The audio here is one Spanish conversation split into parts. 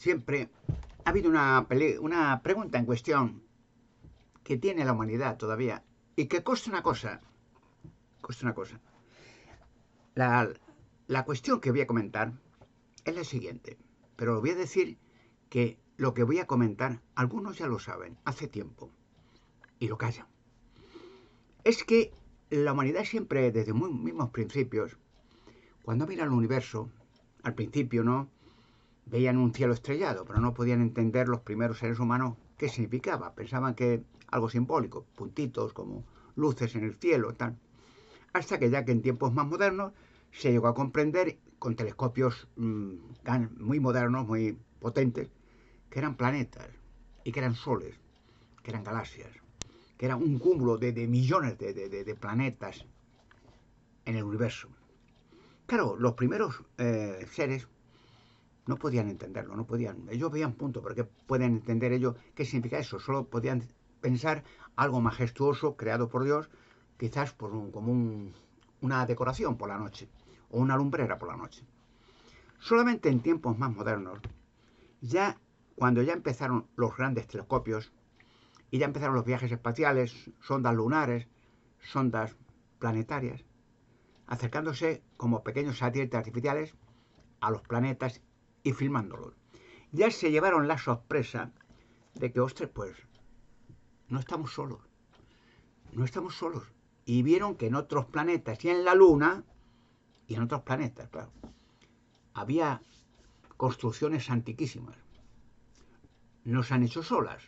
siempre ha habido una pregunta en cuestión que tiene la humanidad todavía y que consta una cosa. Consta una cosa. La, la cuestión que voy a comentar es la siguiente, pero voy a decir que lo que voy a comentar, algunos ya lo saben, hace tiempo, y lo callan. Es que la humanidad siempre, desde muy mismos principios, cuando mira el universo, al principio no, veían un cielo estrellado, pero no podían entender los primeros seres humanos qué significaba. Pensaban que algo simbólico, puntitos como luces en el cielo, tal. Hasta que ya que en tiempos más modernos se llegó a comprender con telescopios muy modernos, muy potentes, que eran planetas y que eran soles, que eran galaxias, que era un cúmulo de millones de planetas en el universo. Claro, los primeros seres no podían entenderlo, no podían. Ellos veían punto, pero ¿qué pueden entender ellos qué significa eso? Solo podían pensar algo majestuoso creado por Dios, quizás como una decoración por la noche o una lumbrera por la noche. Solamente en tiempos más modernos, ya cuando ya empezaron los grandes telescopios y ya empezaron los viajes espaciales, sondas lunares, sondas planetarias, acercándose como pequeños satélites artificiales a los planetas y filmándolos. Ya se llevaron la sorpresa de que, ostras, pues no estamos solos, no estamos solos. Y vieron que en otros planetas y en la Luna, y en otros planetas, claro, había construcciones antiquísimas. No se han hecho solas,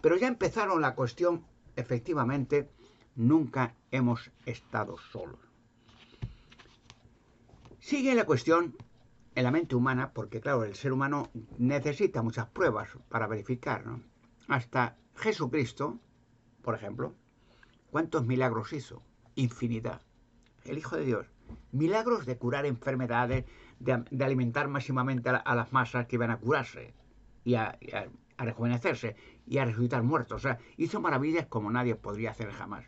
pero ya empezaron la cuestión, efectivamente, nunca hemos estado solos. Sigue la cuestión en la mente humana, porque claro, el ser humano necesita muchas pruebas para verificar, ¿no? Hasta Jesucristo, por ejemplo, ¿cuántos milagros hizo? Infinidad. El Hijo de Dios. Milagros de curar enfermedades, de alimentar máximamente a las masas que iban a curarse y a rejuvenecerse y a resucitar muertos. O sea, hizo maravillas como nadie podría hacer jamás.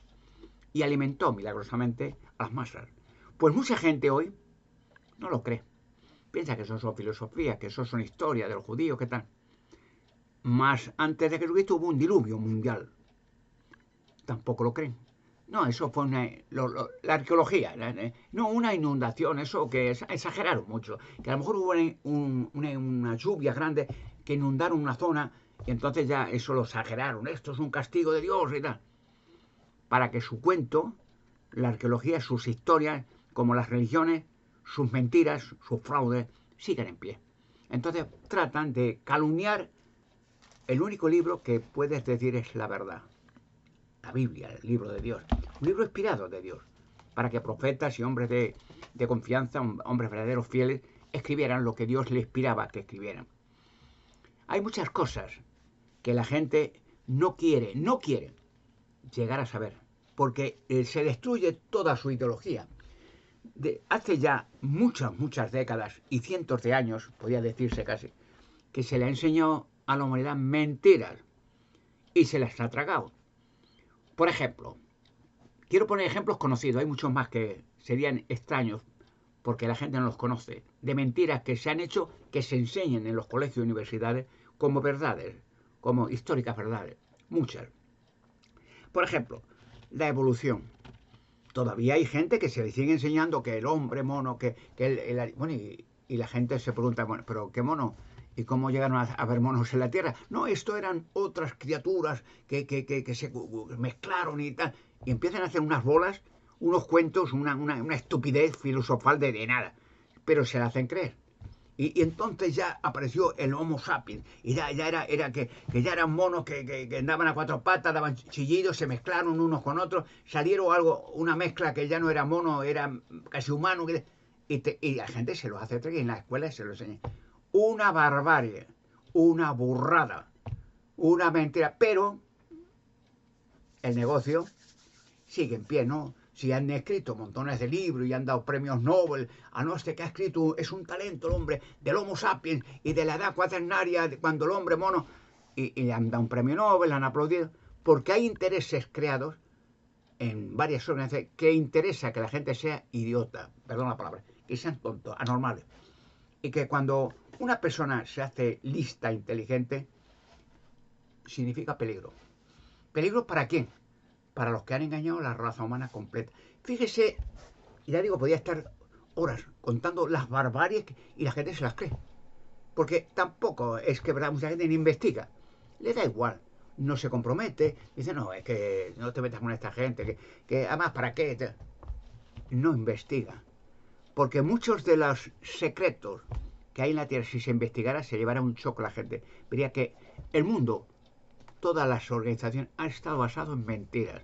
Y alimentó milagrosamente a las masas. Pues mucha gente hoy no lo cree. Piensa que eso son filosofía, que eso son historia de los judíos, ¿qué tal? Más antes de Jesucristo hubo un diluvio mundial. Tampoco lo creen. No, eso fue la arqueología, no una inundación, eso que exageraron mucho. Que a lo mejor hubo una lluvia grande que inundaron una zona y entonces ya eso lo exageraron. Esto es un castigo de Dios y tal. Para que su cuento, la arqueología, sus historias, como las religiones, sus mentiras, sus fraudes, sigan en pie. Entonces tratan de calumniar el único libro que puedes decir es la verdad. La Biblia, el libro de Dios. Un libro inspirado de Dios. Para que profetas y hombres de confianza, hombres verdaderos, fieles, escribieran lo que Dios les inspiraba que escribieran. Hay muchas cosas que la gente no quiere llegar a saber. Porque se destruye toda su ideología. Hace ya muchas décadas y cientos de años, podría decirse casi, que se le ha enseñado a la humanidad mentiras y se las ha tragado. Por ejemplo, quiero poner ejemplos conocidos, hay muchos más que serían extraños porque la gente no los conoce, de mentiras que se han hecho que se enseñen en los colegios y universidades como verdades, como históricas verdades, muchas. Por ejemplo, la evolución. Todavía hay gente que se le sigue enseñando que el hombre mono, bueno, y la gente se pregunta, bueno, pero ¿qué mono? ¿Y cómo llegaron a ver monos en la Tierra? No, esto eran otras criaturas que se mezclaron y tal. Y empiezan a hacer unas bolas, unos cuentos, una estupidez filosofal de nada. Pero se la hacen creer. Y entonces ya apareció el Homo sapiens. Y ya era que ya eran monos que andaban a cuatro patas, daban chillidos, se mezclaron unos con otros. Salieron una mezcla que ya no era mono, era casi humano. Y la gente se los hace creer y en la escuela se lo enseña. Una barbarie, una burrada, una mentira. Pero el negocio sigue en pie, ¿no? Si han escrito montones de libros y han dado premios Nobel, no, este que ha escrito es un talento el hombre del Homo sapiens y de la edad cuaternaria, cuando el hombre mono, y le han dado un premio Nobel, han aplaudido, porque hay intereses creados en varias organizaciones que interesa que la gente sea idiota, perdón la palabra, que sean tontos, anormales. Y que cuando una persona se hace lista, inteligente, significa peligro. ¿Peligro para quién? Para los que han engañado a la raza humana completa. Fíjese, y ya digo, podía estar horas contando las barbaries y la gente se las cree. Porque tampoco es que, ¿verdad? Mucha gente ni investiga. Le da igual. No se compromete. Dice, no, es que no te metas con esta gente. Que además, ¿para qué? No investiga. Porque muchos de los secretos que hay en la Tierra, si se investigara, se llevara un choque a la gente. Vería que el mundo, todas las organizaciones, han estado basados en mentiras.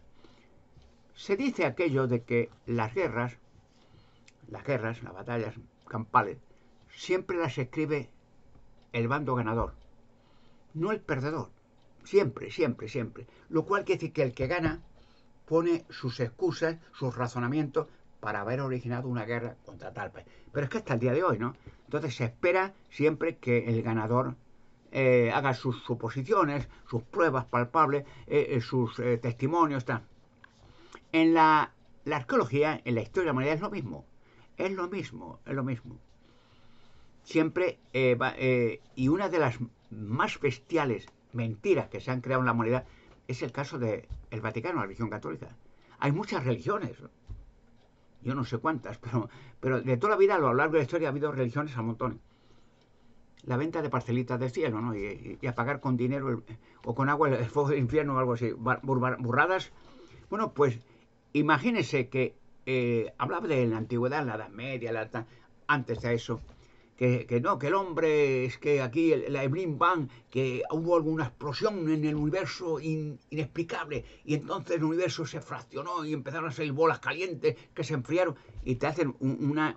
Se dice aquello de que las batallas campales, siempre las escribe el bando ganador, no el perdedor. Siempre, siempre, siempre. Lo cual quiere decir que el que gana pone sus excusas, sus razonamientos para haber originado una guerra contra tal país. Pero es que hasta el día de hoy, ¿no? Entonces se espera siempre que el ganador haga sus suposiciones, sus pruebas palpables, sus testimonios, tal. En la arqueología, en la historia de la humanidad es lo mismo. Es lo mismo, es lo mismo. Siempre, y una de las más bestiales mentiras que se han creado en la humanidad es el caso del Vaticano, la religión católica. Hay muchas religiones, yo no sé cuántas, pero de toda la vida, a lo largo de la historia, ha habido religiones a montones. La venta de parcelitas de cielo, ¿no? Y apagar con dinero o con agua el fuego del infierno o algo así. Burradas. Bueno, pues imagínense que hablaba de la antigüedad, la Edad Media, antes de eso, que no, que el hombre es que aquí el Blim Bang, que hubo alguna explosión en el universo inexplicable y entonces el universo se fraccionó y empezaron a salir bolas calientes que se enfriaron y te hacen una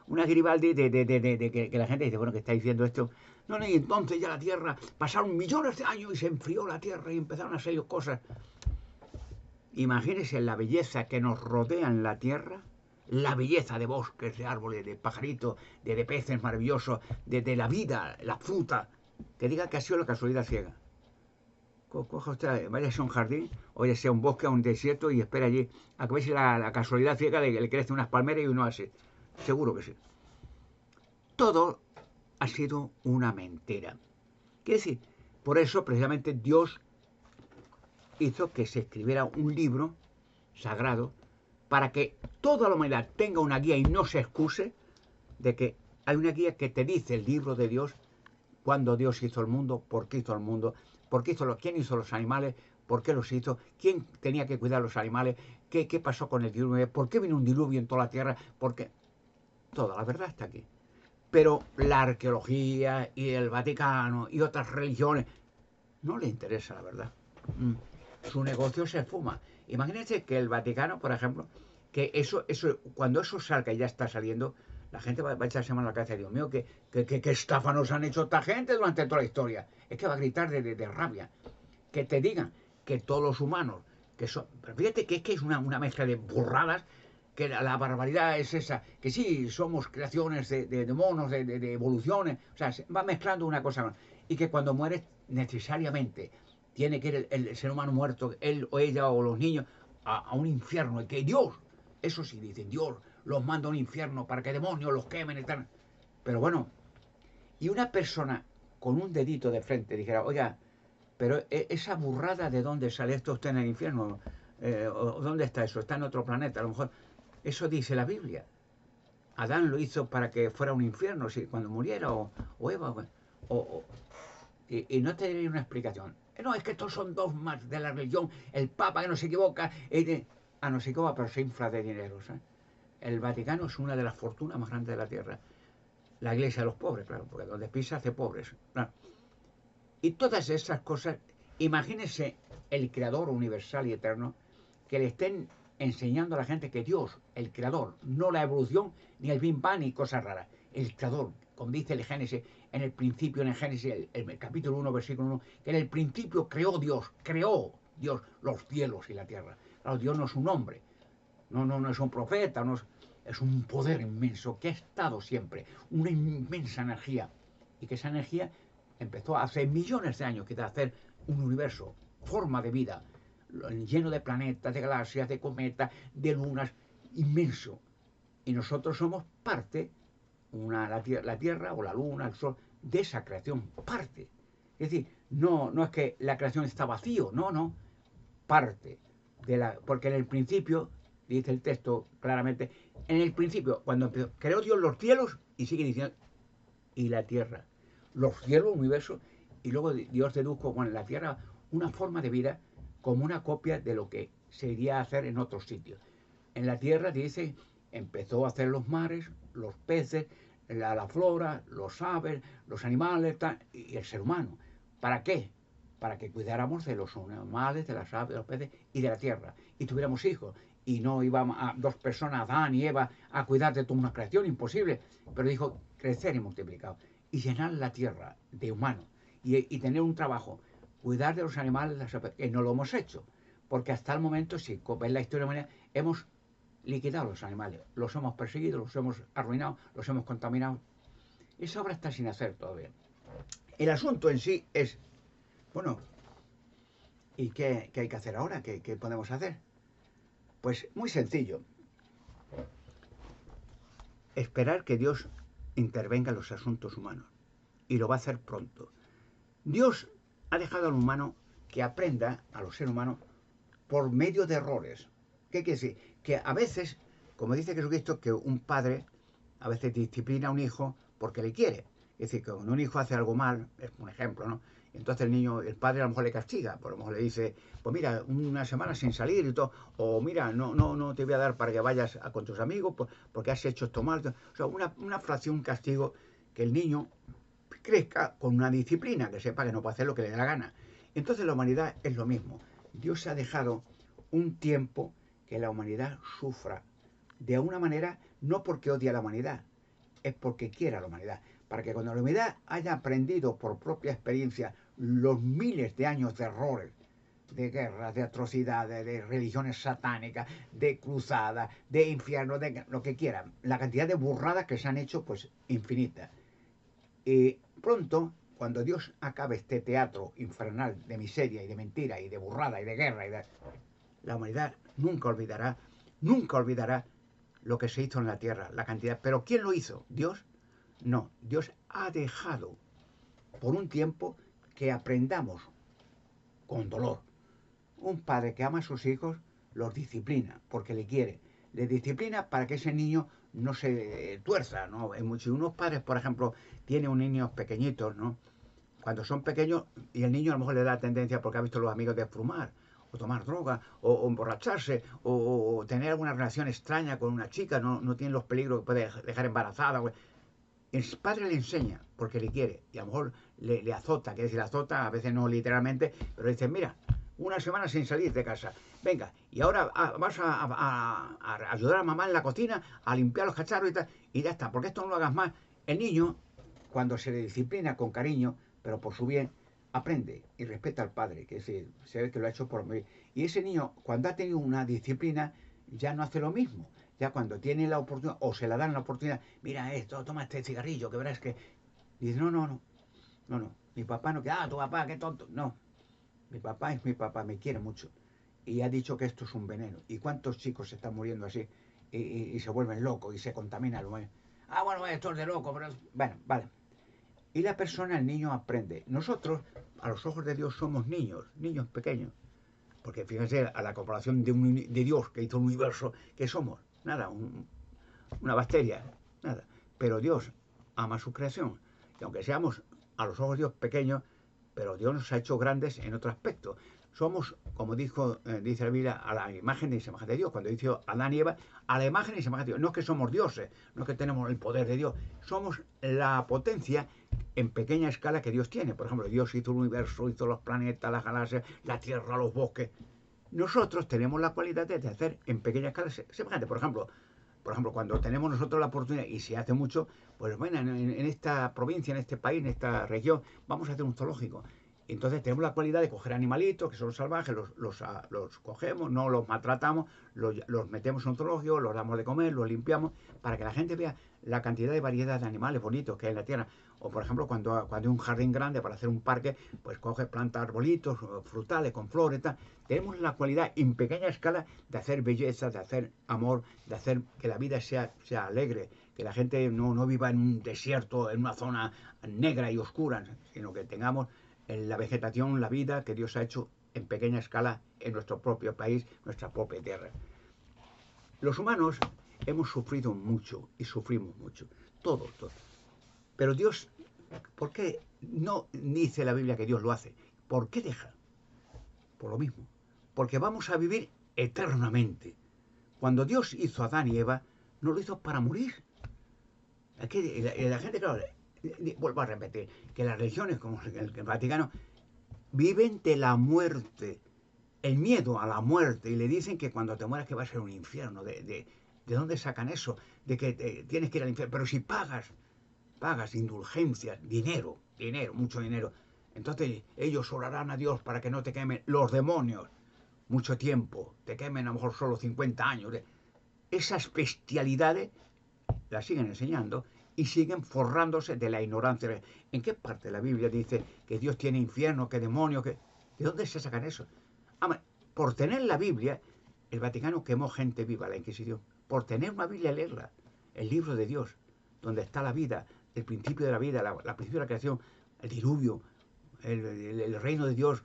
Garibaldi de que la gente dice, bueno, que está diciendo esto. No, no, y entonces ya la Tierra, pasaron millones de años y se enfrió la Tierra y empezaron a salir cosas. Imagínense la belleza que nos rodea en la Tierra, la belleza de bosques, de árboles, de pajaritos, de peces maravillosos, de la vida, la fruta, que diga que ha sido la casualidad ciega. Coja usted, váyase a un jardín, o váyase a un bosque, a un desierto y espera allí a que veáis la casualidad ciega de que le crecen unas palmeras y uno así. Seguro que sí. Todo ha sido una mentira. Quiere decir, por eso precisamente Dios hizo que se escribiera un libro sagrado para que toda la humanidad tenga una guía y no se excuse de que hay una guía que te dice el libro de Dios cuándo Dios hizo el mundo, por qué hizo el mundo, quién hizo los animales, por qué los hizo, quién tenía que cuidar los animales, qué pasó con el diluvio, por qué vino un diluvio en toda la tierra, porque toda la verdad está aquí. Pero la arqueología y el Vaticano y otras religiones no le interesa la verdad. Su negocio se esfuma. Imagínense que el Vaticano, por ejemplo, que cuando eso salga y ya está saliendo, la gente va a echarse mano a la cabeza. Dios mío, ¿qué estafa nos han hecho esta gente durante toda la historia? Es que va a gritar de rabia. Que te digan que todos los humanos, que son... Pero fíjate que es una mezcla de burradas, que la barbaridad es esa, que sí, somos creaciones de monos, de evoluciones, o sea, se va mezclando una cosa con... Y que cuando mueres, necesariamente, tiene que ir el ser humano muerto, él o ella o los niños, a un infierno, y que Dios, eso sí dicen, Dios los manda a un infierno para que demonios los quemen y tal. Pero bueno, y una persona con un dedito de frente dijera, oiga, pero esa burrada de dónde sale esto está en el infierno, ¿dónde está eso? Está en otro planeta, a lo mejor eso dice la Biblia. Adán lo hizo para que fuera un infierno, si cuando muriera, o Eva, y no te una explicación. No, es que estos son dogmas de la religión, el Papa que no se equivoca, no se equivoca, pero se infla de dinero, ¿sabes? El Vaticano es una de las fortunas más grandes de la Tierra. La iglesia de los pobres, claro, porque donde pisa hace pobres. Claro. Y todas esas cosas, imagínense el Creador universal y eterno, que le estén enseñando a la gente que Dios, el Creador, no la evolución, ni el Big Bang, ni cosas raras, el Creador, como dice el Génesis, en el principio, en el Génesis, el capítulo 1, versículo 1, que en el principio creó Dios los cielos y la tierra. Claro, Dios no es un hombre, no es un profeta, es un poder inmenso que ha estado siempre, una inmensa energía, y que esa energía empezó hace millones de años quizás a hacer un universo, forma de vida, lleno de planetas, de galaxias, de cometas, de lunas, inmenso. Y nosotros somos parte la tierra o la luna, el sol, de esa creación, parte. Es decir, no es que la creación está vacío, no, parte. Porque en el principio, dice el texto claramente, en el principio, cuando creó Dios los cielos, y sigue diciendo, y la tierra, los cielos, el universo, y luego Dios dedujo con la tierra una forma de vida como una copia de lo que se iría a hacer en otros sitios. En la tierra, dice, empezó a hacer los mares, los peces, la flora, los aves, los animales y el ser humano. ¿Para qué? Para que cuidáramos de los animales, de las aves, de los peces y de la tierra. Y tuviéramos hijos. Y no íbamos a dos personas, Adán y Eva, a cuidar de toda una creación, imposible. Pero dijo, crecer y multiplicar. Y llenar la tierra de humanos. Y tener un trabajo. Cuidar de los animales, de las aves. Que no lo hemos hecho. Porque hasta el momento, si ves la historia de la humanidad, hemos liquidado los animales. Los hemos perseguido, los hemos arruinado, los hemos contaminado. Esa obra está sin hacer todavía. El asunto en sí es, bueno, ¿y qué hay que hacer ahora? ¿Qué podemos hacer? Pues muy sencillo. Esperar que Dios intervenga en los asuntos humanos. Y lo va a hacer pronto. Dios ha dejado al humano que aprenda, a los seres humanos, por medio de errores. ¿Qué quiere decir? Que a veces, como dice Jesucristo, que un padre a veces disciplina a un hijo porque le quiere. Es decir, que cuando un hijo hace algo mal, es un ejemplo, ¿no? Entonces el padre a lo mejor le castiga, por lo mejor le dice, pues mira, una semana sin salir y todo, o mira, no te voy a dar para que vayas con tus amigos porque has hecho esto mal. O sea, una fracción, un castigo, que el niño crezca con una disciplina, que sepa que no puede hacer lo que le dé la gana. Entonces la humanidad es lo mismo. Dios ha dejado un tiempo que la humanidad sufra de una manera, no porque odia a la humanidad, es porque quiere a la humanidad. Para que cuando la humanidad haya aprendido por propia experiencia los miles de años de errores, de guerras, de atrocidades, de religiones satánicas, de cruzadas, de infierno, de lo que quieran, la cantidad de burradas que se han hecho, pues infinita. Y pronto, cuando Dios acabe este teatro infernal de miseria y de mentira y de burrada y de guerra, la humanidad nunca olvidará lo que se hizo en la tierra, la cantidad. Pero ¿quién lo hizo? ¿Dios? No, Dios ha dejado por un tiempo que aprendamos con dolor. Un padre que ama a sus hijos los disciplina porque le quiere. Le disciplina para que ese niño no se tuerza, ¿no? Si unos padres, por ejemplo, tienen un niño pequeñitos, ¿no? Cuando son pequeños y el niño a lo mejor le da tendencia porque ha visto a los amigos de fumar, o tomar droga, o emborracharse, o tener alguna relación extraña con una chica, no tiene los peligros que puede dejar embarazada. El padre le enseña porque le quiere y a lo mejor le azota, que decir, azota, a veces no literalmente, pero dice, mira, una semana sin salir de casa, venga, y ahora vas a ayudar a mamá en la cocina, a limpiar los cacharros y ya está, porque esto no lo hagas más. El niño, cuando se le disciplina con cariño, pero por su bien, aprende y respeta al padre, que se ve que lo ha hecho por mí. Y ese niño, cuando ha tenido una disciplina, ya no hace lo mismo. Ya cuando tiene la oportunidad, o se la dan la oportunidad, mira esto, toma este cigarrillo, que verás que... Dice, no, mi papá no, tu papá, qué tonto. No, mi papá es mi papá, me quiere mucho. Y ha dicho que esto es un veneno. ¿Y cuántos chicos se están muriendo así? Y se vuelven locos y se contaminan. Bueno, esto es de loco, pero... Bueno, vale. Y la persona, el niño aprende. Nosotros, a los ojos de Dios, somos niños pequeños. Porque fíjense, a la comparación de Dios que hizo el universo, ¿qué somos? Nada, una bacteria, nada. Pero Dios ama su creación. Y aunque seamos a los ojos de Dios pequeños, pero Dios nos ha hecho grandes en otro aspecto. Somos, como dice la Biblia, a la imagen y semejanza de Dios. Cuando dice Adán y Eva, a la imagen y semejanza de Dios. No es que somos dioses, no es que tenemos el poder de Dios. Somos la potencia en pequeña escala que Dios tiene. Por ejemplo, Dios hizo el universo, hizo los planetas, las galaxias, la tierra, los bosques. Nosotros tenemos la cualidad de hacer en pequeña escala semejante. Por ejemplo, cuando tenemos nosotros la oportunidad, y se hace mucho, pues bueno, en esta provincia, en este país, en esta región, vamos a hacer un zoológico. Entonces tenemos la cualidad de coger animalitos que son salvajes, los cogemos, no los maltratamos, los metemos en un zoológico, los damos de comer, los limpiamos, para que la gente vea la cantidad de variedad de animales bonitos que hay en la tierra. O por ejemplo, cuando hay un jardín grande para hacer un parque, pues coge plantas arbolitos, frutales, con flores, tal. Tenemos la cualidad en pequeña escala de hacer belleza, de hacer amor, de hacer que la vida sea alegre, que la gente no viva en un desierto, en una zona negra y oscura, sino que tengamos la vegetación, la vida que Dios ha hecho en pequeña escala en nuestro propio país, nuestra propia tierra. Los humanos hemos sufrido mucho y sufrimos mucho, todos. Pero Dios, ¿por qué no dice la Biblia que Dios lo hace? ¿Por qué deja? Por lo mismo, porque vamos a vivir eternamente. Cuando Dios hizo a Adán y Eva, no lo hizo para morir. Aquí, la gente, claro, vuelvo a repetir, que las religiones como el Vaticano viven de la muerte, el miedo a la muerte, y le dicen que cuando te mueras que va a ser un infierno. ¿De dónde sacan eso? De que tienes que ir al infierno. Pero si pagas indulgencias, dinero, mucho dinero, entonces ellos orarán a Dios para que no te quemen los demonios mucho tiempo, te quemen a lo mejor solo 50 años. Esas bestialidades las siguen enseñando y siguen forrándose de la ignorancia. ¿En qué parte de la Biblia dice que Dios tiene infierno, que demonios, que... ¿De dónde se sacan eso? Por tener la Biblia, el Vaticano quemó gente viva, la Inquisición. Por tener una Biblia, leerla, el libro de Dios, donde está la vida, el principio de la vida, la principio de la creación, el diluvio, el reino de Dios,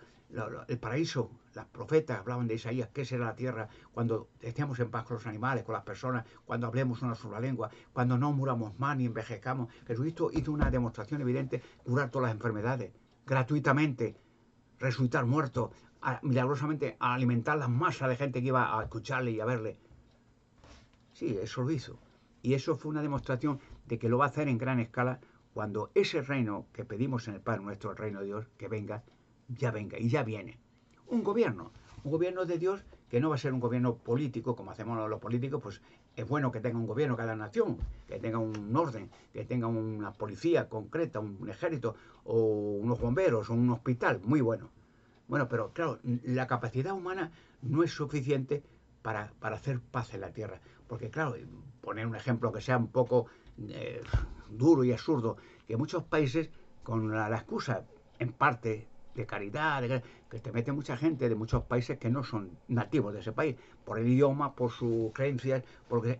el paraíso. Las profetas hablaban de Isaías, qué será la tierra cuando estemos en paz con los animales, con las personas, cuando hablemos una sola lengua, cuando no muramos más ni envejezcamos. Jesucristo hizo una demostración evidente, curar todas las enfermedades, gratuitamente, resucitar muertos, milagrosamente a alimentar las masas de gente que iba a escucharle y a verle. Sí, eso lo hizo. Y eso fue una demostración de que lo va a hacer en gran escala cuando ese reino que pedimos en el Padre Nuestro, el reino de Dios, que venga, ya venga y ya viene. Un gobierno de Dios que no va a ser un gobierno político, como hacemos los políticos, pues es bueno que tenga un gobierno cada nación, que tenga un orden, que tenga una policía concreta, un ejército, o unos bomberos, o un hospital, muy bueno. Bueno, pero claro, la capacidad humana no es suficiente para hacer paz en la tierra. Porque claro, poner un ejemplo que sea un poco duro y absurdo, que muchos países, con la excusa, en parte, de caridad, que te mete mucha gente de muchos países que no son nativos de ese país, por el idioma, por sus creencias,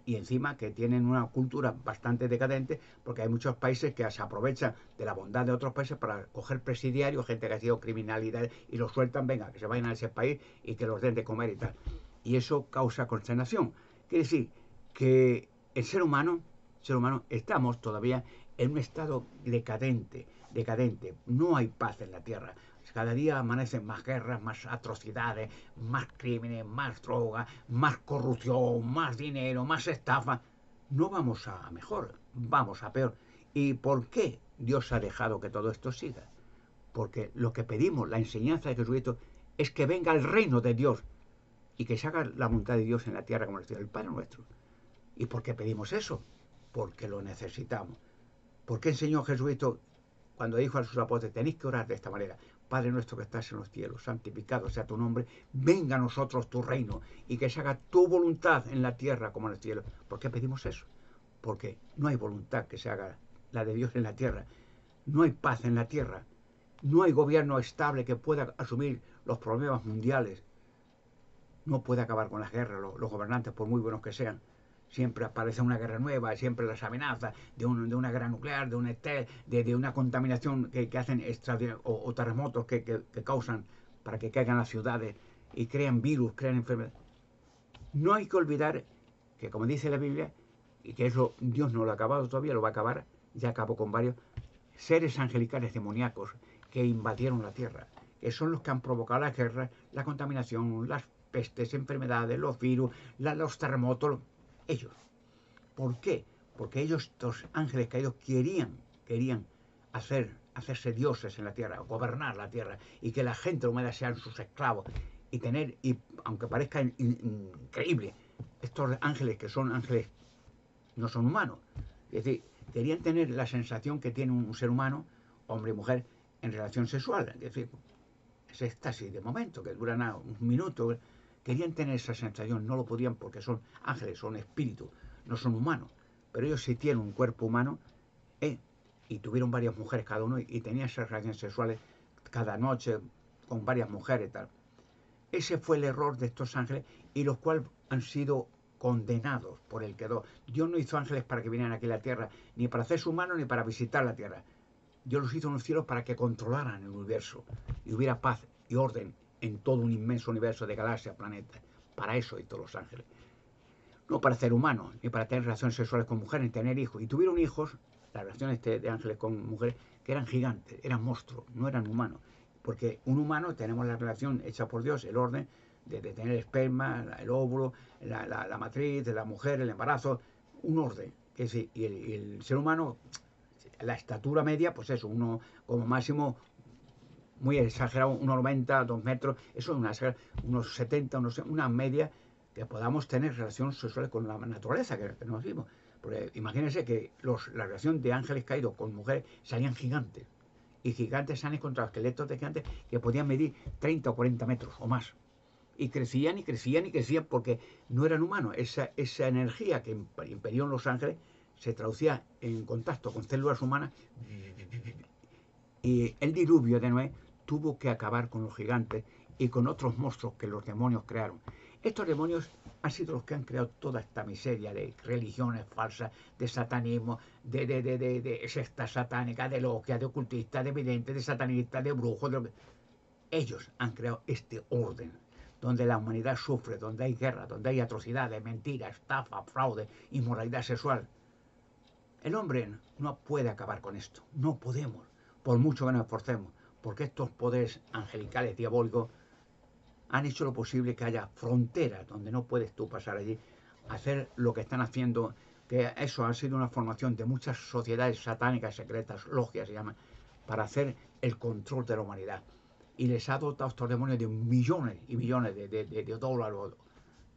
y encima que tienen una cultura bastante decadente, porque hay muchos países que se aprovechan de la bondad de otros países para coger presidiarios, gente que ha sido criminalidad, y los sueltan, venga, que se vayan a ese país y que los den de comer y tal. Y eso causa consternación. Quiere decir que el ser humano estamos todavía en un estado decadente. No hay paz en la tierra. Cada día amanecen más guerras, más atrocidades, más crímenes, más droga, más corrupción, más dinero, más estafa. No vamos a mejor, vamos a peor. ¿Y por qué Dios ha dejado que todo esto siga? Porque lo que pedimos, la enseñanza de Jesucristo, es que venga el reino de Dios y que se haga la voluntad de Dios en la tierra como lo el Padre Nuestro. ¿Y por qué pedimos eso? Porque lo necesitamos. ¿Por qué enseñó Jesucristo cuando dijo a sus apóstoles, tenéis que orar de esta manera? Padre nuestro que estás en los cielos, santificado sea tu nombre, venga a nosotros tu reino y que se haga tu voluntad en la tierra como en el cielo. ¿Por qué pedimos eso? Porque no hay voluntad que se haga la de Dios en la tierra. No hay paz en la tierra. No hay gobierno estable que pueda asumir los problemas mundiales. No puede acabar con las guerras los gobernantes, por muy buenos que sean. Siempre aparece una guerra nueva, siempre las amenazas de una guerra nuclear, de una contaminación que hacen o terremotos que causan para que caigan las ciudades y crean virus, crean enfermedades. No hay que olvidar que, como dice la Biblia, y que eso Dios no lo ha acabado todavía, lo va a acabar, ya acabó con varios seres angelicales demoníacos que invadieron la tierra, que son los que han provocado las guerras, la contaminación, las pestes, enfermedades, los virus, los terremotos. Ellos. ¿Por qué? Porque ellos, estos ángeles caídos, querían hacerse dioses en la tierra, gobernar la tierra, y que la gente humana sean sus esclavos, y aunque parezca increíble, estos ángeles que son ángeles no son humanos. Es decir, querían tener la sensación que tiene un ser humano, hombre y mujer, en relación sexual. Es decir, es éxtasis de momento, que dura nada, un minuto. Querían tener esa sensación, no lo podían porque son ángeles, son espíritus, no son humanos. Pero ellos sí tienen un cuerpo humano y tuvieron varias mujeres cada uno y tenían esas relaciones sexuales cada noche con varias mujeres y tal. Ese fue el error de estos ángeles y los cuales han sido condenados por el que Dios no hizo ángeles para que vinieran aquí a la tierra, ni para hacerse humanos, ni para visitar la tierra. Dios los hizo en los cielos para que controlaran el universo y hubiera paz y orden en todo un inmenso universo de galaxias, planetas. Para eso hizo los ángeles. No para ser humanos, ni para tener relaciones sexuales con mujeres, ni tener hijos. Y tuvieron hijos, las relaciones de ángeles con mujeres, que eran gigantes, eran monstruos, no eran humanos. Porque un humano tenemos la relación hecha por Dios, el orden de tener esperma, el óvulo, la matriz, la mujer, el embarazo, un orden. Que sí, y el ser humano, la estatura media, pues eso, uno como máximo, muy exagerado, 1,90, 2 metros, eso es unos 70, una media, que podamos tener relaciones sexuales con la naturaleza que nos vimos. Porque imagínense que la relación de ángeles caídos con mujeres salían gigantes. Y gigantes se han encontrado esqueletos de gigantes que podían medir 30 o 40 metros o más. Y crecían y crecían y crecían porque no eran humanos. Esa energía que imperió en los ángeles se traducía en contacto con células humanas. Y el diluvio de Noé tuvo que acabar con los gigantes y con otros monstruos que los demonios crearon. Estos demonios han sido los que han creado toda esta miseria de religiones falsas, de satanismo, de sectas satánicas, de logias, de ocultistas, de videntes, de satanistas, de brujos. Ellos han creado este orden donde la humanidad sufre, donde hay guerra, donde hay atrocidades, mentiras, estafa, fraude, inmoralidad sexual. El hombre no puede acabar con esto, no podemos, por mucho que nos esforcemos, porque estos poderes angelicales diabólicos han hecho lo posible que haya fronteras donde no puedes tú pasar allí, hacer lo que están haciendo, que eso ha sido una formación de muchas sociedades satánicas secretas, logias se llaman, para hacer el control de la humanidad. Y les ha dotado a estos demonios de millones y millones de dólares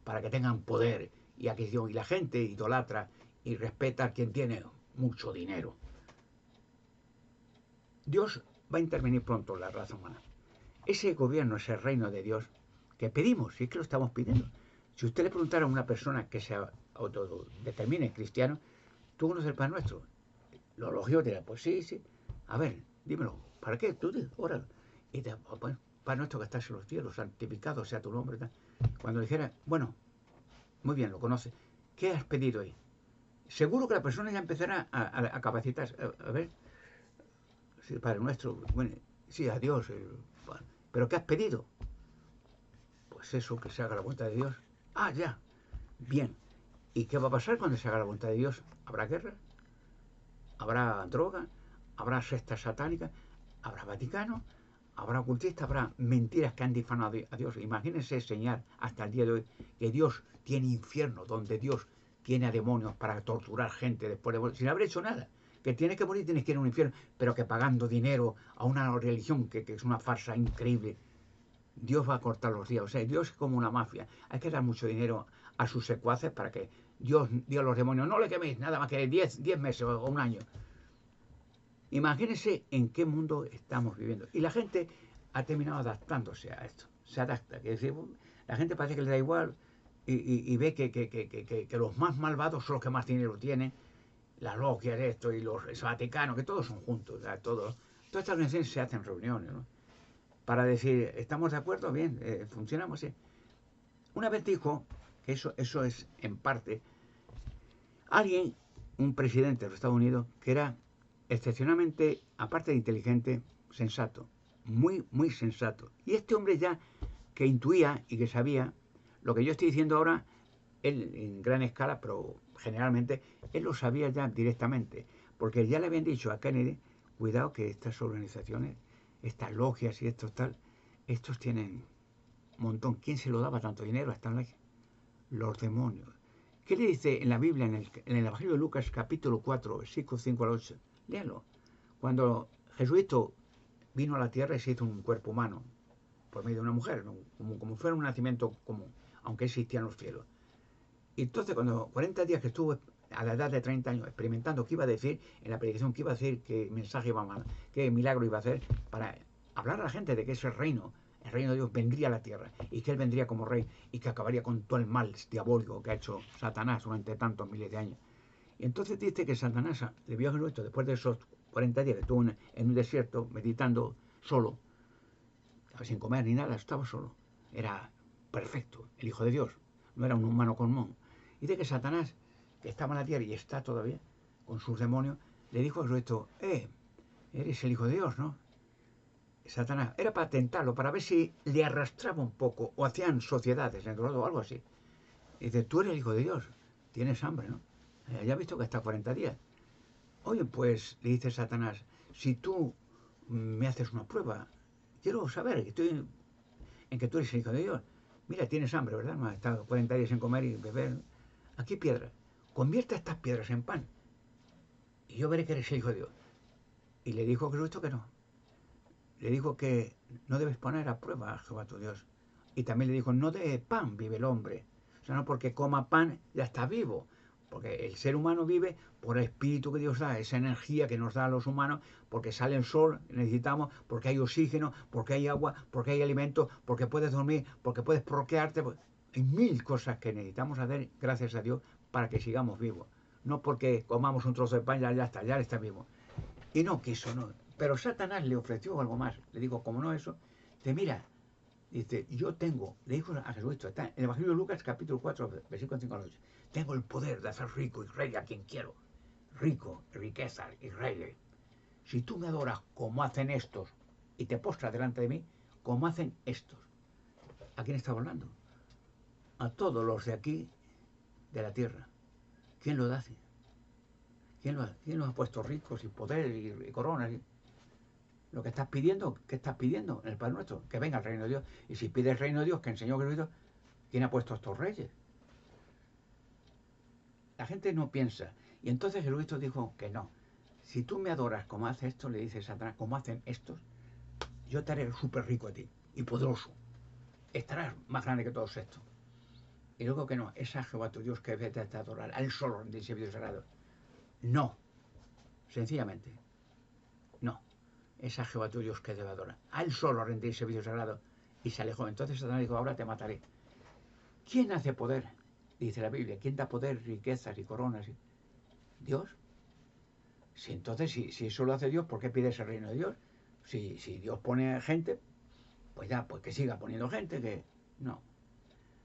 para que tengan poder y adquisición. Y la gente idolatra y respeta a quien tiene mucho dinero. Dios va a intervenir pronto en la raza humana. Ese gobierno, ese reino de Dios que pedimos, si es que lo estamos pidiendo. Si usted le preguntara a una persona que se autodetermine cristiano, ¿tú conoces el Padre Nuestro? Lo lógico dirá, pues sí, sí. A ver, dímelo, ¿para qué? Tú óralo. Y te, pues, Padre Nuestro que estás en los cielos, santificado sea tu nombre. Tal. Cuando dijera, bueno, muy bien, lo conoce. ¿Qué has pedido ahí? Seguro que la persona ya empezará a capacitarse. A ver, sí, Padre Nuestro, bueno, sí, a Dios. ¿Pero qué has pedido? Pues eso, que se haga la voluntad de Dios. Ah, ya. Bien. ¿Y qué va a pasar cuando se haga la voluntad de Dios? ¿Habrá guerra? ¿Habrá droga? ¿Habrá sectas satánicas? ¿Habrá Vaticano? ¿Habrá ocultistas? ¿Habrá mentiras que han difamado a Dios? Imagínense enseñar hasta el día de hoy que Dios tiene infierno, donde Dios tiene a demonios para torturar gente después de morir, sin haber hecho nada. Que tienes que morir, tienes que ir a un infierno, pero que pagando dinero a una religión que es una farsa increíble. Dios va a cortar los días. O sea, Dios es como una mafia. Hay que dar mucho dinero a sus secuaces para que Dios diga a los demonios, no le queméis nada más que 10 meses o un año. Imagínense en qué mundo estamos viviendo. Y la gente ha terminado adaptándose a esto. Se adapta. Es decir, la gente parece que le da igual y ve que los más malvados son los que más dinero tienen. Las logias de esto y los vaticanos, que todos son juntos. Todas estas organizaciones se hacen reuniones, ¿no? Para decir, ¿estamos de acuerdo? Bien, funcionamos, sí. Una vez dijo, que eso es en parte, alguien, un presidente de los Estados Unidos, que era excepcionalmente, aparte de inteligente, sensato, muy, muy sensato. Y este hombre ya que intuía y que sabía lo que yo estoy diciendo ahora, él en gran escala, pero generalmente, él lo sabía ya directamente, porque ya le habían dicho a Kennedy, cuidado que estas organizaciones, estas logias y estos tal, estos tienen un montón. ¿Quién se lo daba tanto dinero a estas logias? Los demonios. ¿Qué le dice en la Biblia, en el Evangelio de Lucas, capítulo 4, versículos 5 al 8? Léalo. Cuando Jesucristo vino a la tierra y se hizo un cuerpo humano por medio de una mujer, ¿no? como fuera un nacimiento común, aunque existían los cielos. Y entonces, cuando 40 días que estuvo a la edad de 30 años experimentando qué iba a decir en la predicación, qué iba a decir, qué mensaje iba a mandar, qué milagro iba a hacer, para hablar a la gente de que ese reino, el reino de Dios, vendría a la tierra y que él vendría como rey y que acabaría con todo el mal diabólico que ha hecho Satanás durante tantos miles de años. Y entonces dice que Satanás le vio a Jesucristo después de esos 40 días que estuvo en un desierto meditando solo, sin comer ni nada, estaba solo. Era perfecto, el Hijo de Dios, no era un humano común. Dice que Satanás, que estaba en la tierra y está todavía con sus demonios, le dijo a Jesucristo, eres el Hijo de Dios, ¿no? Satanás, era para tentarlo, para ver si le arrastraba un poco, o hacían sociedades en o algo así. Y dice, tú eres el Hijo de Dios, tienes hambre, ¿no? Ya has visto que está 40 días. Oye, pues, le dice Satanás, si tú me haces una prueba, quiero saber que estoy en que tú eres el Hijo de Dios. Mira, tienes hambre, ¿verdad? No has estado 40 días sin comer y beber. Aquí piedras. Convierte estas piedras en pan. Y yo veré que eres el Hijo de Dios. Y le dijo Cristo que no. Le dijo que no debes poner a prueba a Jehová tu Dios. Y también le dijo, no de pan vive el hombre. O sea, no porque coma pan ya está vivo. Porque el ser humano vive por el espíritu que Dios da, esa energía que nos da a los humanos, porque sale el sol, necesitamos, porque hay oxígeno, porque hay agua, porque hay alimento, porque puedes dormir, porque puedes procrearte. Hay mil cosas que necesitamos hacer, gracias a Dios, para que sigamos vivos. No porque comamos un trozo de pan, ya está vivo. Y no quiso, no. Pero Satanás le ofreció algo más. Le dijo, como no eso, dice, mira, dice, yo tengo, le dijo a Jesucristo, está en el Evangelio de Lucas, capítulo 4, versículo 5 al 8, tengo el poder de hacer rico y rey a quien quiero. Rico, riqueza y rey. Si tú me adoras como hacen estos y te postras delante de mí, como hacen estos. ¿A quién estaba hablando? A todos los de aquí, de la tierra. ¿Quién lo hace? ¿Quién los ha puesto ricos y poder y coronas? Lo que estás pidiendo, ¿qué estás pidiendo en el Padre Nuestro? Que venga el reino de Dios. Y si pides el reino de Dios, que enseñó Cristo, ¿quién ha puesto a estos reyes? La gente no piensa. Y entonces Jesucristo dijo que no. Si tú me adoras como hace esto, le dice Satanás, como hacen estos, yo te haré súper rico a ti y poderoso. Estarás más grande que todos estos. Y luego que no, es a Jehová tu Dios que vete a adorar, al solo de servicio sagrado. No, sencillamente, no. Es a Jehová tu Dios que debe adorar. A él solo rendir servicio sagrado. Y se alejó. Entonces Satanás dijo, ahora te mataré. ¿Quién hace poder? Dice la Biblia. ¿Quién da poder, riquezas y coronas? ¿Dios? Si entonces, si eso lo hace Dios, ¿por qué pides el reino de Dios? Si Dios pone gente, pues ya, pues que siga poniendo gente, que no.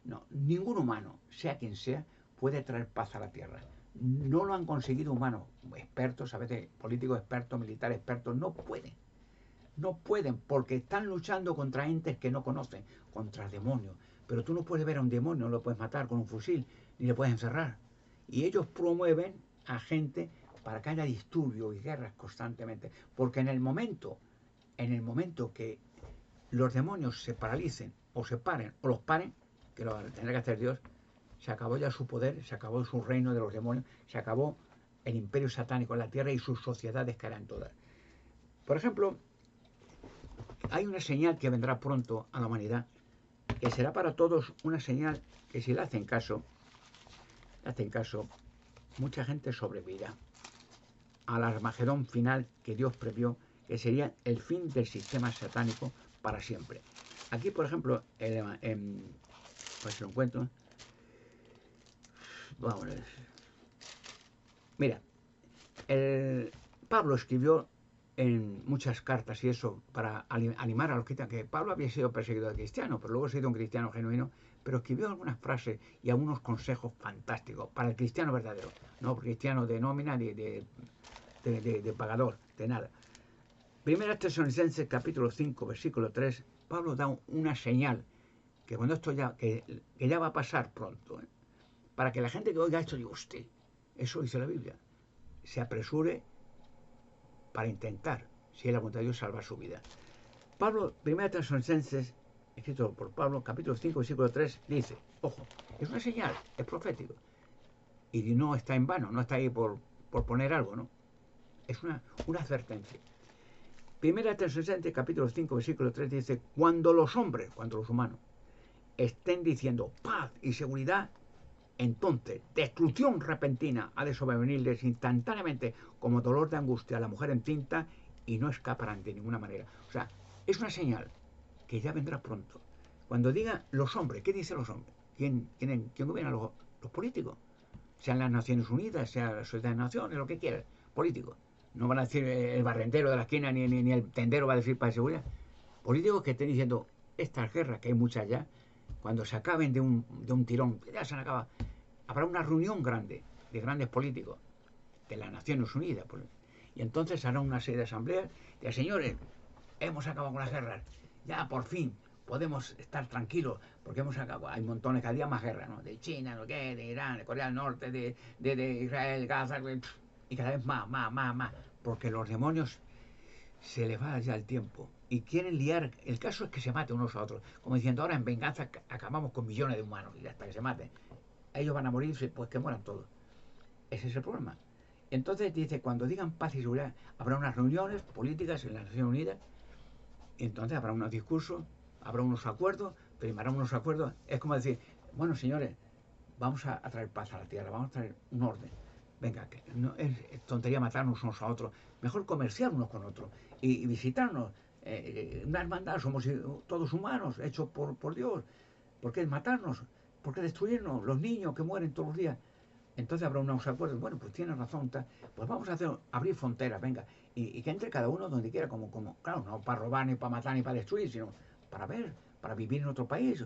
No, ningún humano, sea quien sea, puede traer paz a la tierra. No lo han conseguido humanos, expertos, a veces políticos expertos, militares expertos, no pueden. No pueden, porque están luchando contra entes que no conocen, contra demonios. Pero tú no puedes ver a un demonio, no lo puedes matar con un fusil, ni le puedes encerrar. Y ellos promueven a gente para que haya disturbios y guerras constantemente. Porque en el momento que los demonios se paralicen, o se paren, o los paren, que lo tendrá que hacer Dios, se acabó ya su poder, se acabó su reino de los demonios, se acabó el imperio satánico en la tierra y sus sociedades caerán todas. Por ejemplo, hay una señal que vendrá pronto a la humanidad, que será para todos una señal que si le hacen caso, mucha gente sobrevivirá al Armagedón final que Dios previó, que sería el fin del sistema satánico para siempre. Aquí, por ejemplo, pues lo encuentro. Vamos a ver. Mira, Pablo escribió en muchas cartas y eso para animar a los cristianos, que Pablo había sido perseguido de cristiano, pero luego ha sido un cristiano genuino, pero escribió algunas frases y algunos consejos fantásticos para el cristiano verdadero, no cristiano de nómina ni de pagador, de nada. Primera Tesalonicenses capítulo 5, versículo 3, Pablo da una señal, que cuando esto que ya va a pasar pronto, para que la gente que oiga esto diga, usted, eso dice la Biblia, se apresure para intentar, si es la voluntad de Dios, salvar su vida. Pablo, 1 Tesalonicenses, escrito por Pablo, capítulo 5, versículo 3, dice, ojo, es una señal, es profético, y no está en vano, no está ahí por poner algo, ¿no? Es una advertencia. 1 Tesalonicenses, capítulo 5, versículo 3, dice, cuando los hombres, cuando los humanos, estén diciendo paz y seguridad, entonces, destrucción repentina ha de sobrevenirles instantáneamente como dolor de angustia a la mujer encinta y no escaparán de ninguna manera. O sea, es una señal que ya vendrá pronto. Cuando diga los hombres, ¿qué dicen los hombres? ¿Quién gobierna? Los políticos. Sean las Naciones Unidas, sea la Sociedad de Naciones, lo que quieran, políticos. No van a decir el barrendero de la esquina ni el tendero va a decir para seguridad. Políticos que estén diciendo estas guerras, que hay muchas ya, cuando se acaben de un tirón, ya se han acabado. habrá una reunión grande de grandes políticos de las Naciones Unidas. Y entonces hará una serie de asambleas de señores, hemos acabado con las guerras, ya por fin podemos estar tranquilos, porque hemos acabado, hay montones, cada día más guerras, ¿no? De China, ¿no? ¿Qué? De Irán, de Corea del Norte, de Israel, Gaza, y cada vez más, porque los demonios se les va ya el tiempo y quieren liar. El caso es que se maten unos a otros, como diciendo, ahora en venganza acabamos con millones de humanos y hasta que se maten. Ellos van a morirse, pues que mueran todos. Ese es el problema. Entonces dice, cuando digan paz y seguridad, habrá unas reuniones políticas en las Naciones Unidas, y entonces habrá unos discursos, habrá unos acuerdos, firmarán unos acuerdos. Es como decir, bueno, señores, vamos a traer paz a la tierra, vamos a traer un orden. Venga, que no es tontería matarnos unos a otros, mejor comerciar unos con otros y visitarnos. Una hermandad, somos todos humanos, hechos por Dios. ¿Por qué matarnos? ¿Por qué destruirnos? Los niños que mueren todos los días. Entonces habrá unos acuerdos. Bueno, pues tienes razón. Pues vamos a abrir fronteras, venga. Y que entre cada uno donde quiera, claro, no para robar, ni para matar, ni para destruir, sino para ver, para vivir en otro país,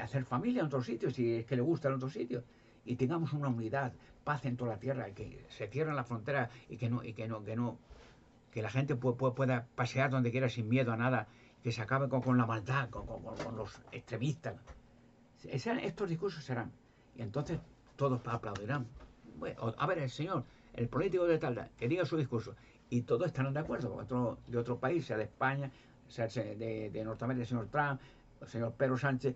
hacer familia en otro sitio, si es que le gusta en otro sitio. Y tengamos una unidad, paz en toda la tierra, que se cierren las fronteras y que la gente pueda pasear donde quiera sin miedo a nada, que se acabe con la maldad, con los extremistas. Estos discursos serán. Y entonces todos aplaudirán. Bueno, a ver, el señor, el político de tal, que diga su discurso. Y todos estarán de acuerdo, de otro país, sea de España, sea de Norteamérica, el señor Trump, el señor Pedro Sánchez,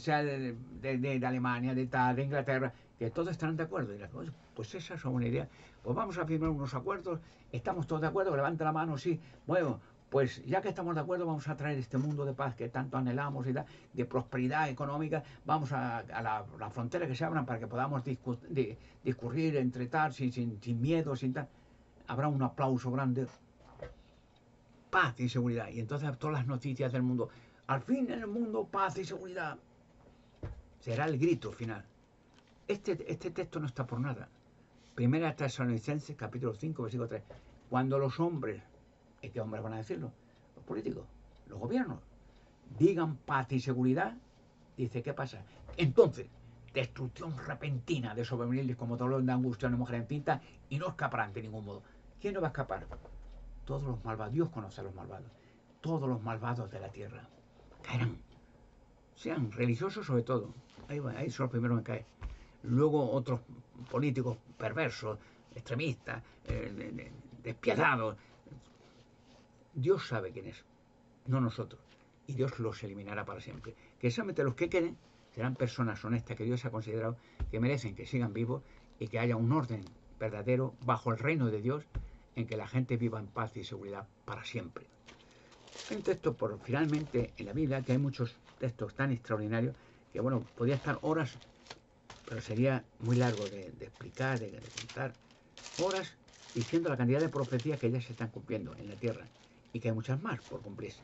sea de Alemania, de Inglaterra, que todos estarán de acuerdo. Y dirán, pues esa es una buena idea. Pues vamos a firmar unos acuerdos, estamos todos de acuerdo, levanta la mano, sí. Bueno, pues ya que estamos de acuerdo, vamos a traer este mundo de paz que tanto anhelamos y de prosperidad económica. Vamos a la frontera que se abran para que podamos discurrir, entre tal, sin miedo, sin tal. Habrá un aplauso grande. Paz y seguridad. Y entonces todas las noticias del mundo. Al fin en el mundo, paz y seguridad. Será el grito final. Este texto no está por nada. Primera Tesalonicenses, capítulo 5, versículo 3. Cuando los hombres, ¿qué hombres van a decirlo? Los políticos, los gobiernos, digan paz y seguridad, dice, ¿qué pasa? Entonces, destrucción repentina de sobreveniles como dolor de angustia a una mujer encinta y no escaparán de ningún modo. ¿Quién no va a escapar? Todos los malvados. Dios conoce a los malvados. Todos los malvados de la tierra caerán. Sean religiosos sobre todo. Ahí son los primeros que caen. Luego otros políticos perversos, extremistas, despiadados. Dios sabe quién es, no nosotros. Y Dios los eliminará para siempre. Que solamente los que queden serán personas honestas que Dios ha considerado que merecen que sigan vivos y que haya un orden verdadero bajo el reino de Dios en que la gente viva en paz y seguridad para siempre. Hay un texto, finalmente, en la Biblia, que hay muchos textos tan extraordinarios que, bueno, podría estar horas, pero sería muy largo de explicar, de contar, horas diciendo la cantidad de profecías que ya se están cumpliendo en la tierra y que hay muchas más por cumplirse.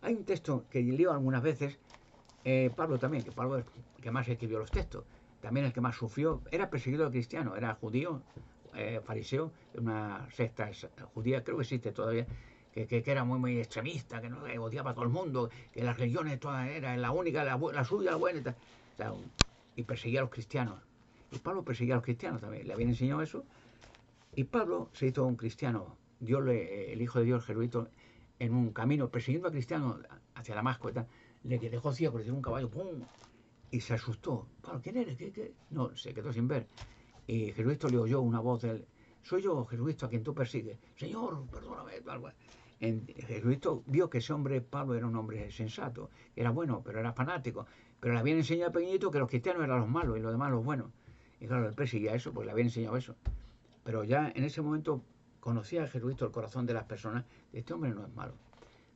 Hay un texto que leo algunas veces, Pablo también, que Pablo es el que más escribió los textos, también el que más sufrió, era perseguido cristiano, era judío, fariseo, de una secta judía, creo que existe todavía, que era muy extremista, que no odiaba a todo el mundo, que las religiones todas eran la única, la suya, la buena y tal. O sea, y perseguía a los cristianos. Y Pablo perseguía a los cristianos también, le habían enseñado eso. Y Pablo se hizo un cristiano, el Hijo de Dios, Jesucristo, en un camino persiguiendo a cristianos hacia Damasco y tal, le dejó ciego, le dio un caballo, ¡pum! Y se asustó. Pablo, ¿quién eres? ¿Qué? No, se quedó sin ver. Y Jesucristo le oyó una voz de él. Soy yo, Jesucristo, a quien tú persigues. Señor, perdóname. Jesucristo vio que ese hombre, Pablo, era un hombre sensato, era bueno, pero era fanático. Pero le habían enseñado pequeñito que los cristianos eran los malos y los demás los buenos. Y claro, él perseguía eso, pues le habían enseñado eso. Pero ya en ese momento conocía a Jesucristo el corazón de las personas. Este hombre no es malo.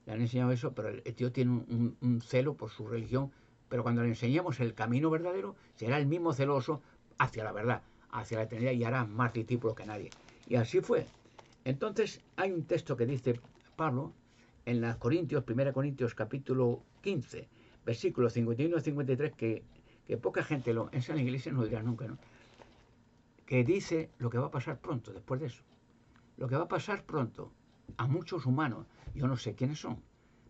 Le han enseñado eso, pero el tío tiene un celo por su religión. Pero cuando le enseñemos el camino verdadero, será el mismo celoso hacia la verdad, hacia la eternidad, y hará más discípulos que nadie. Y así fue. Entonces hay un texto que dice Pablo en las Corintios, 1 Corintios capítulo 15, versículos 51 y 53, que poca gente en la iglesia no dirá nunca, ¿no? Que dice lo que va a pasar pronto, después de eso. Lo que va a pasar pronto a muchos humanos, yo no sé quiénes son,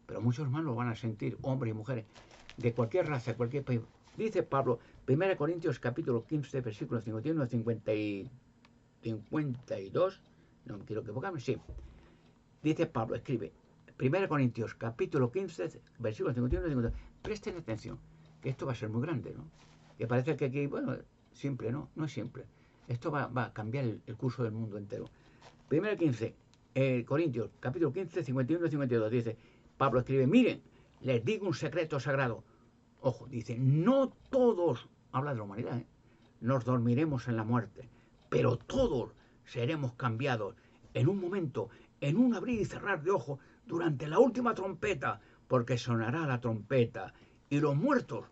pero muchos humanos lo van a sentir, hombres y mujeres, de cualquier raza, de cualquier país, Dice Pablo, 1 Corintios capítulo 15, versículos 51 y 52, no me quiero equivocarme, sí. Dice Pablo, escribe, 1 Corintios capítulo 15, versículos 51 y 52. Presten atención, que esto va a ser muy grande, ¿no? Que parece que aquí, bueno, simple, ¿no? No es simple. Esto va a cambiar el curso del mundo entero. 1 Corintios capítulo 15, 51 y 52. Dice, Pablo escribe, miren, les digo un secreto sagrado. Ojo, dice, no todos, habla de la humanidad, nos dormiremos en la muerte, pero todos seremos cambiados en un momento, en un abrir y cerrar de ojos, durante la última trompeta, porque sonará la trompeta y los muertos,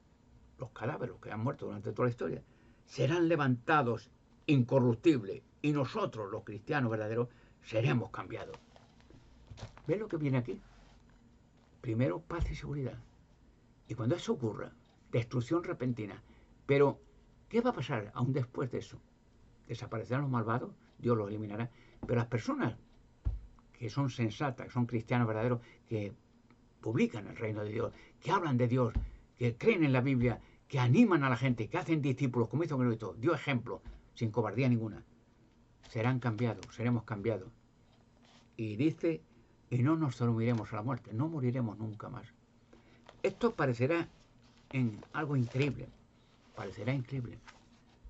los cadáveres que han muerto durante toda la historia, serán levantados incorruptibles y nosotros, los cristianos verdaderos, seremos cambiados. ¿Ves lo que viene aquí? Primero, paz y seguridad. Y cuando eso ocurra, destrucción repentina. Pero, ¿qué va a pasar aún después de eso? Desaparecerán los malvados, Dios los eliminará. Pero las personas que son sensatas, que son cristianos verdaderos, que publican el reino de Dios, que hablan de Dios, que creen en la Biblia, que animan a la gente, que hacen discípulos, como hizo Cristo, dio ejemplo, sin cobardía ninguna, serán cambiados, seremos cambiados. Y dice, y no nos dormiremos a la muerte, no moriremos nunca más. Esto parecerá algo increíble, parecerá increíble.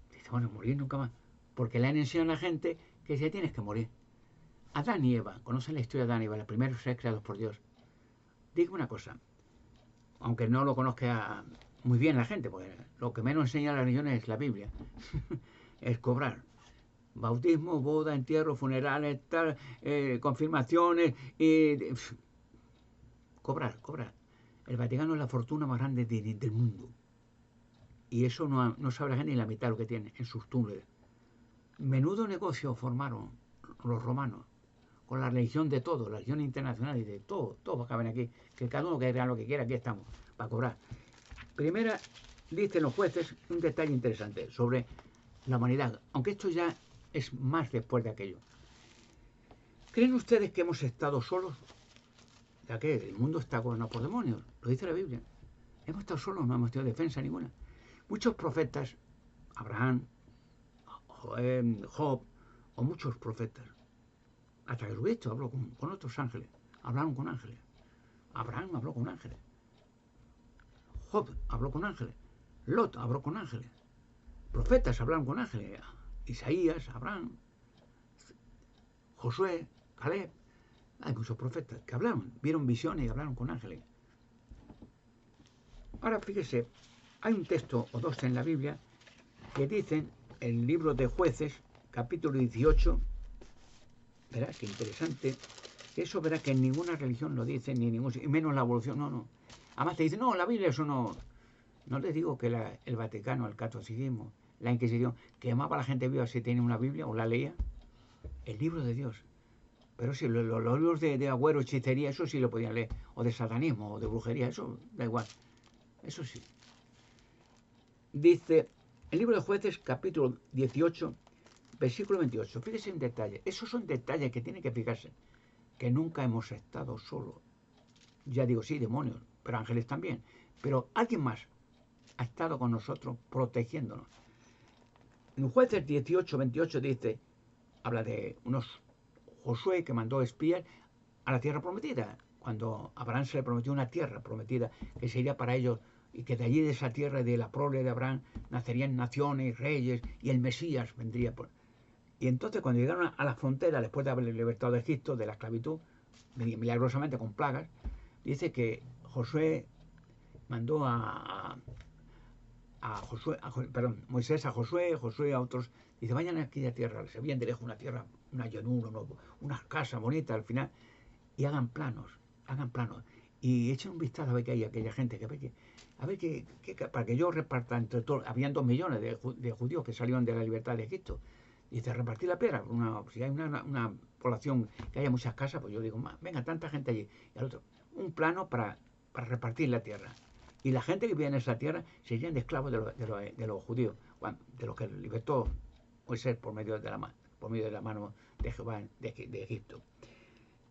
Dice, bueno, morir nunca más, porque le han enseñado a la gente que se tienes que morir. Adán y Eva, conocen la historia de Adán y Eva, los primeros seres creados por Dios. Digo una cosa, aunque no lo conozca muy bien la gente, porque lo que menos enseña la religión es la Biblia, es cobrar. Bautismo, boda, entierro, funerales, tal, confirmaciones, cobrar. El Vaticano es la fortuna más grande del mundo. Y eso no sabe la gente ni la mitad de lo que tiene en sus túneles. Menudo negocio formaron los romanos con la religión de todo, la religión internacional y de todo, todos caben aquí, que cada uno que crea lo que quiera, aquí estamos, para cobrar. Primera, dicen los jueces un detalle interesante sobre la humanidad, aunque esto ya es más después de aquello. ¿Creen ustedes que hemos estado solos? Ya que el mundo está gobernado por demonios, lo dice la Biblia. Hemos estado solos, no hemos tenido defensa ninguna. Muchos profetas, Abraham, Job, o muchos profetas, hasta Jesucristo habló con otros ángeles, hablaron con ángeles. Abraham habló con ángeles. Job habló con ángeles. Lot habló con ángeles. Profetas hablaron con ángeles. Isaías, Abraham, Josué, Caleb. Hay muchos profetas que hablaron, vieron visiones y hablaron con ángeles. Ahora fíjese, hay un texto o dos en la Biblia que dicen, el libro de Jueces, capítulo 18, verá qué interesante, eso verá que en ninguna religión lo dice, ni ningún, y menos la evolución, no. Además te dicen, no, la Biblia eso no. No les digo que el Vaticano, el catolicismo, la Inquisición, quemaba a la gente viva si tenía una Biblia o la leía. El libro de Dios. Pero si los libros de agüero, hechicería, eso sí lo podían leer. O de satanismo, o de brujería, eso da igual. Eso sí. Dice, el libro de Jueces, capítulo 18, versículo 28. Fíjese en detalle. Esos son detalles que tienen que fijarse. Que nunca hemos estado solos. Ya digo, sí, demonios, pero ángeles también. Pero alguien más ha estado con nosotros protegiéndonos. En Jueces 18, 28 dice, habla de unos Josué que mandó espías a la tierra prometida, cuando Abraham se le prometió una tierra prometida que sería para ellos y que de allí de esa tierra, de la prole de Abraham, nacerían naciones, reyes y el Mesías vendría por... Y entonces cuando llegaron a la frontera, después de haber libertado de Egipto, de la esclavitud, milagrosamente con plagas, dice que Josué mandó Moisés a Josué a otros, dice, vayan aquí a tierra, se veían de lejos una tierra, una llanura, unas casas bonitas al final, y hagan planos, y echen un vistazo a ver qué hay aquella gente, para que yo reparta entre todos, habían 2 millones de judíos que salieron de la libertad de Egipto, y dice, repartir la piedra, si hay una población que haya muchas casas, pues yo digo, venga, tanta gente allí, y al otro, un plano para repartir la tierra. Y la gente que vivía en esa tierra serían de esclavos de los judíos, de los que libertó Moisés por medio de la mano de Jehová de Egipto.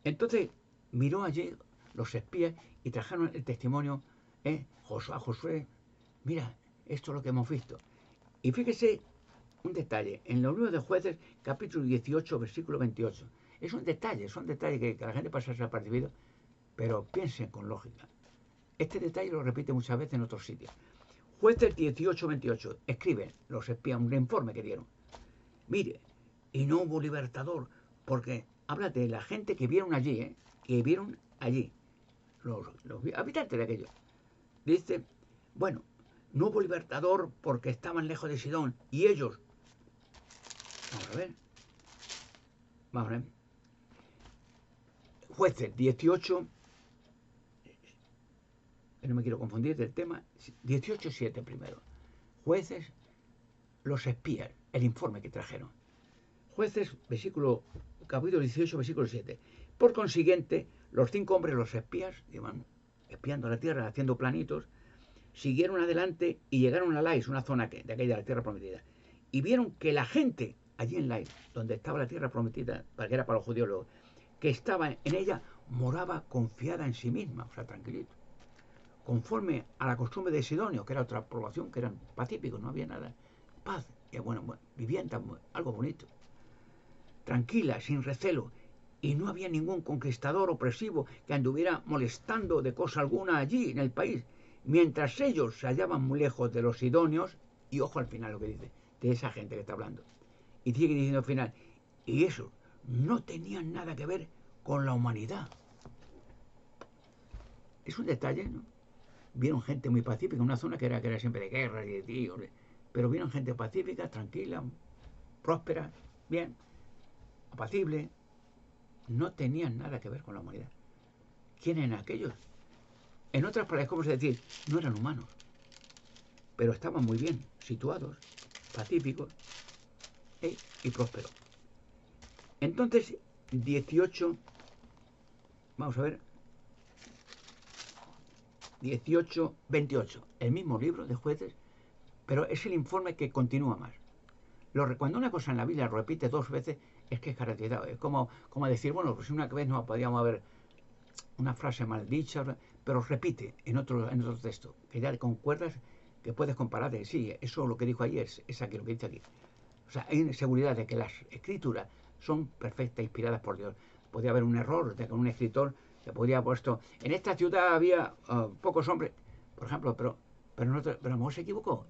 Entonces miró allí los espías y trajeron el testimonio a Josué. Mira, Esto es lo que hemos visto. Y fíjese un detalle, en los libros de Jueces, capítulo 18, versículo 28. Es un detalle, son detalles que la gente pasa desapercibido, pero piensen con lógica. Este detalle lo repite muchas veces en otros sitios. Jueces 18, 28, escriben los espías un informe que dieron. Mire, y no hubo libertador, porque habla de la gente que vieron allí, que vieron allí, los habitantes de aquello. Dice, bueno, no hubo libertador porque estaban lejos de Sidón, y ellos, vamos a ver, Jueces 18, no me quiero confundir del tema, 18:7 primero. Jueces, los espías, el informe que trajeron. Jueces, capítulo 18, versículo 7. Por consiguiente, los 5 hombres, los espías, iban espiando la tierra, haciendo planitos, siguieron adelante y llegaron a Lais, una zona de aquella de la tierra prometida. Y vieron que la gente, allí en Lais, donde estaba la tierra prometida, para que era para los judíos, que estaba en ella, moraba confiada en sí misma, o sea, tranquilito. Conforme a la costumbre de Sidonio, que era otra población, que eran pacíficos, no había nada. Paz, y bueno, vivienda, algo bonito. Tranquila, sin recelo, y no había ningún conquistador opresivo que anduviera molestando de cosa alguna allí en el país, mientras ellos se hallaban muy lejos de los sidonios, y ojo al final lo que dice, de esa gente que está hablando. Y sigue diciendo al final, y eso no tenían nada que ver con la humanidad. Es un detalle, ¿no? Vieron gente muy pacífica, en una zona que era siempre de guerra y de tíos, pero vieron gente pacífica, tranquila, próspera, bien, apacible. No tenían nada que ver con la humanidad. ¿Quién eran aquellos? En otras palabras, ¿cómo se decir? No eran humanos, pero estaban muy bien situados, pacíficos y prósperos. Entonces, 18, vamos a ver, 18, 28, el mismo libro de Jueces, pero es el informe que continúa más. Cuando una cosa en la Biblia lo repite 2 veces, es que es caracterizado. Es como decir, bueno, pues una vez no podíamos haber una frase mal dicha, pero repite en otro texto, que ya concuerdas, que puedes comparar de sí, eso lo que dijo ayer es aquí, lo que dice aquí. O sea, hay seguridad de que las escrituras son perfectas, inspiradas por Dios. Podría haber un error de que un escritor se podría haber puesto, en esta ciudad había pocos hombres, por ejemplo, pero a lo mejor se equivocó.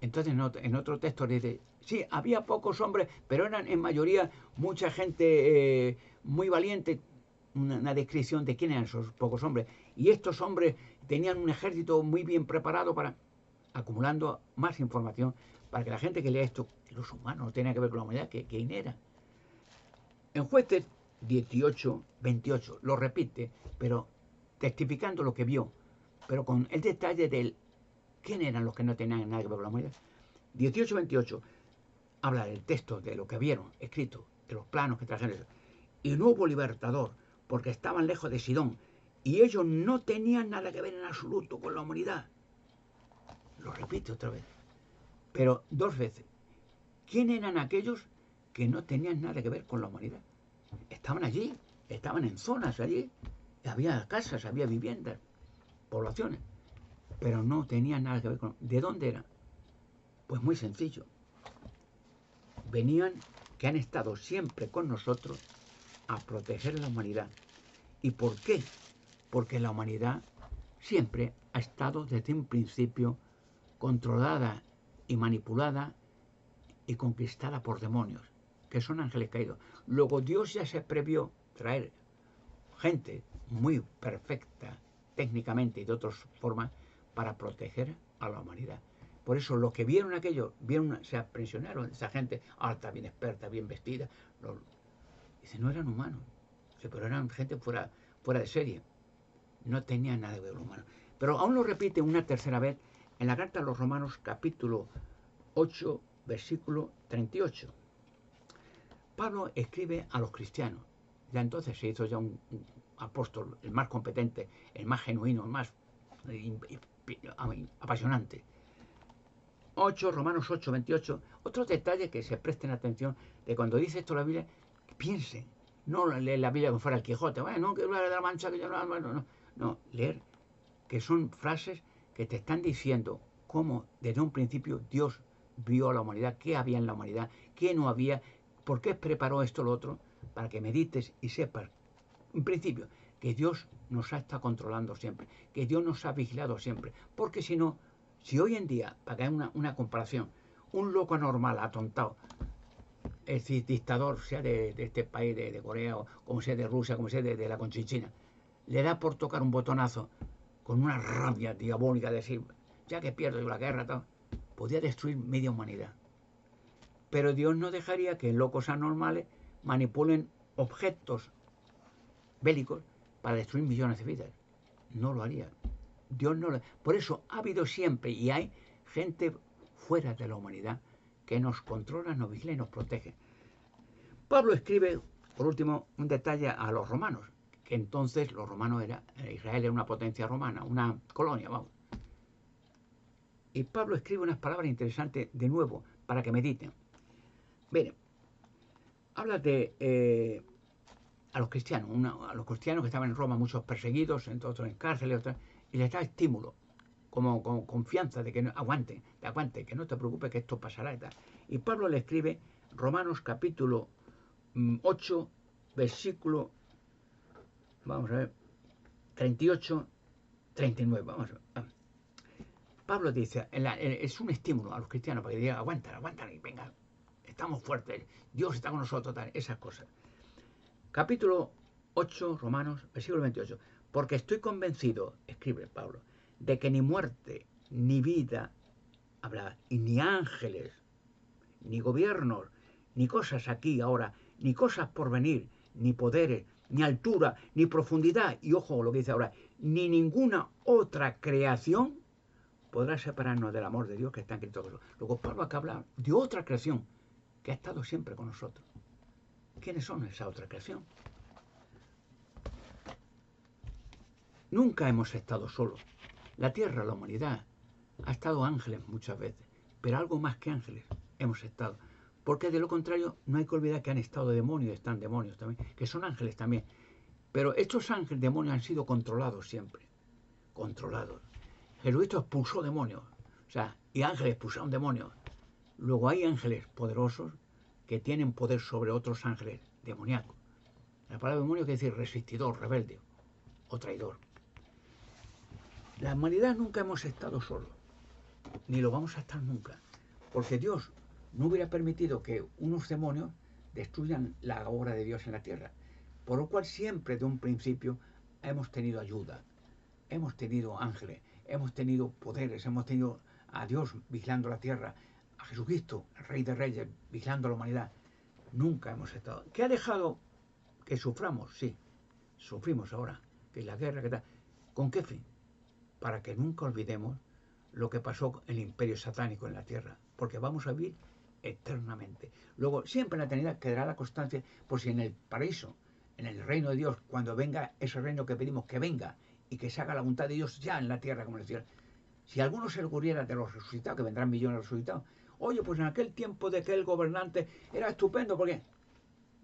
Entonces en otro texto dice, sí, había pocos hombres, pero eran en mayoría mucha gente muy valiente, una descripción de quién eran esos pocos hombres. Y estos hombres tenían un ejército muy bien preparado para, acumulando más información, para que la gente que lea esto, los humanos no tenían que ver con la humanidad, que era. En Jueces 18, 28 lo repite, pero testificando lo que vio, pero con el detalle del quién eran los que no tenían nada que ver con la humanidad. 18, 28 habla del texto, de lo que vieron escrito, de los planos que trajeron. Y no hubo libertador, porque estaban lejos de Sidón, y ellos no tenían nada que ver en absoluto con la humanidad. Lo repito otra vez, pero 2 veces. ¿Quién eran aquellos que no tenían nada que ver con la humanidad? Estaban allí, estaban en zonas allí, había casas, había viviendas, poblaciones, pero no tenían nada que ver con... ¿De dónde eran? Pues muy sencillo. Venían, que han estado siempre con nosotros a proteger la humanidad. ¿Y por qué? Porque la humanidad siempre ha estado desde un principio controlada y manipulada y conquistada por demonios, que son ángeles caídos. Luego Dios ya se previó traer gente muy perfecta técnicamente y de otras formas para proteger a la humanidad. Por eso los que vieron aquello, se impresionaron, esa gente alta, bien experta, bien vestida. Dice, no eran humanos, pero eran gente fuera de serie. No tenían nada que ver con lo humano. Pero aún lo repite una tercera vez en la carta a los Romanos, capítulo 8, versículo 38. Pablo escribe a los cristianos. Ya entonces se hizo ya un apóstol, el más competente, el más genuino, el más apasionante. Romanos 8, 28. Otros detalles que se presten atención de cuando dice esto la Biblia, piensen. No leer la Biblia como fuera el Quijote. Bueno, no que hablar de la Mancha, que yo no, leer que son frases que te están diciendo cómo desde un principio Dios vio a la humanidad, qué había en la humanidad, qué no había, por qué preparó esto o lo otro, para que medites y sepas, en principio, que Dios nos ha estado controlando siempre, que Dios nos ha vigilado siempre, porque si no, si hoy en día, para que haya una comparación, un loco anormal, atontado, es decir, dictador, sea de este país, de Corea, o como sea de Rusia, como sea de la Conchinchina, le da por tocar un botonazo con una rabia diabólica de decir, ya que pierdo yo la guerra, tal, podía destruir media humanidad. Pero Dios no dejaría que locos anormales manipulen objetos bélicos para destruir millones de vidas. No lo haría. Dios no lo... Por eso ha habido siempre y hay gente fuera de la humanidad que nos controla, nos vigila y nos protege. Pablo escribe, por último, un detalle a los romanos, que entonces los romanos Israel era una potencia romana, una colonia, vamos. Y Pablo escribe unas palabras interesantes de nuevo para que mediten. Miren, habla de a los cristianos que estaban en Roma, muchos perseguidos, entre otros en cárceles, y les da estímulo, como confianza de que no, aguante, que no te preocupes que esto pasará y tal. Y Pablo le escribe Romanos capítulo 8, versículo, vamos a ver, 38, 39, vamos a ver. Pablo dice, es un estímulo a los cristianos para que digan, aguantan y venga, estamos fuertes, Dios está con nosotros, tal, esas cosas. Capítulo 8, Romanos, versículo 28. Porque estoy convencido, escribe Pablo, de que ni muerte, ni vida, habla, y ni ángeles, ni gobiernos, ni cosas aquí ahora, ni cosas por venir, ni poderes, ni altura, ni profundidad, y ojo lo que dice ahora, ni ninguna otra creación podrá separarnos del amor de Dios que está en Cristo Jesús. Luego Pablo acá habla de otra creación que ha estado siempre con nosotros. ¿Quiénes son esa otra creación? Nunca hemos estado solos. La tierra, la humanidad, ha estado ángeles muchas veces, pero algo más que ángeles hemos estado. Porque de lo contrario, no hay que olvidar que han estado demonios, están demonios también, que son ángeles también. Pero estos ángeles, demonios, han sido controlados siempre. Controlados. Jesucristo expulsó demonios, o sea, y ángeles expulsaron demonios. Luego hay ángeles poderosos que tienen poder sobre otros ángeles demoníacos. La palabra demonio quiere decir resistidor, rebelde o traidor. La humanidad nunca hemos estado solos, ni lo vamos a estar nunca, porque Dios no hubiera permitido que unos demonios destruyan la obra de Dios en la tierra, por lo cual siempre de un principio hemos tenido ayuda, hemos tenido ángeles, hemos tenido poderes, hemos tenido a Dios vigilando la tierra, a Jesucristo, el Rey de Reyes, vigilando la humanidad. Nunca hemos estado. ¿Qué ha dejado que suframos? Sí, sufrimos ahora, que es la guerra, que tal. ¿Con qué fin? Para que nunca olvidemos lo que pasó en el imperio satánico en la tierra, porque vamos a vivir eternamente. Luego, siempre en la eternidad quedará la constancia, por si en el paraíso, en el reino de Dios, cuando venga ese reino que pedimos que venga y que se haga la voluntad de Dios ya en la tierra como en el cielo. Si a alguno se le ocurriera de los resucitados, que vendrán millones de resucitados, oye, pues en aquel tiempo de aquel gobernante era estupendo, porque